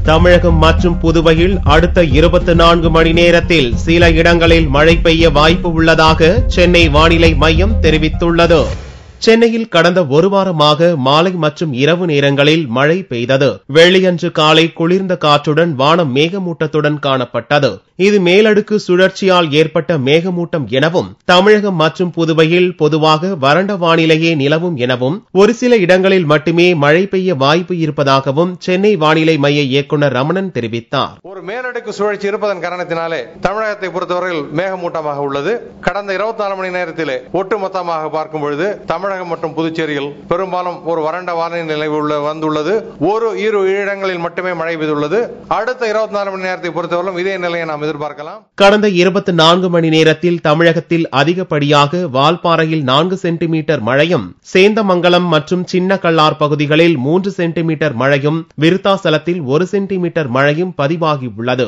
தமிழகம் மற்றும் புதுவையில் அடுத்த 24 மணி நேரத்தில் சில இடங்களில் மழை பெய்ய வாய்ப்பு உள்ளதாக சென்னை வானிலை மையம் தெரிவித்துள்ளது. சென்னையில் கடந்த ஒரு வாரமாக மாலை மற்றும் இரவு நேரங்களில் மழை பெய்தது. வெள்ளியன்று காலை குளிர்ந்த காற்றுடன் வானம் மேகமூட்டத்துடன் காணப்பட்டது. இது மேலடுக்கு சுழற்சியால் ஏற்பட்ட மேகமூட்டம் எனவும், தமிழகம் மற்றும் புதுவையில் பொதுவாக வறண்ட வானிலையே நிலவும் எனவும், ஒரு சில இடங்களில் மட்டுமே மழை பெய்ய வாய்ப்பு இருப்பதாகவும் சென்னை வானிலை மைய இயக்குநர் ரமணன் தெரிவித்தார். ஒரு மேலடுக்கு சுழற்சி இருப்பதன் காரணத்தினாலே தமிழகத்தை பொறுத்தவரையில் மேகமூட்டமாக உள்ளது. கடந்த 24 மணி நேரத்திலே ஒட்டுமொத்தமாக பார்க்கும் பொழுது தமிழகம் மற்றும் புதுச்சேரியில் பெரும்பாலும் ஒரு வறண்ட வானிலை நிலை வந்துள்ளது. ஒரு இரு இடங்களில் மட்டுமே மழை பெய்துள்ளது. அடுத்த 24 மணி நேரத்தை பொறுத்தவரையிலும் இதே நிலையை நாம் எதிர்பார்க்கலாம். கடந்த 24 மணி நேரத்தில் தமிழகத்தில் அதிகப்படியாக வால்பாறையில் 4 சென்டிமீட்டர் மழையும், சேந்தமங்கலம் மற்றும் சின்னக்கல்லார் பகுதிகளில் 3 சென்டிமீட்டர் மழையும், விருத்தாசலத்தில் 1 சென்டிமீட்டர் மழையும் பதிவாகியுள்ளது.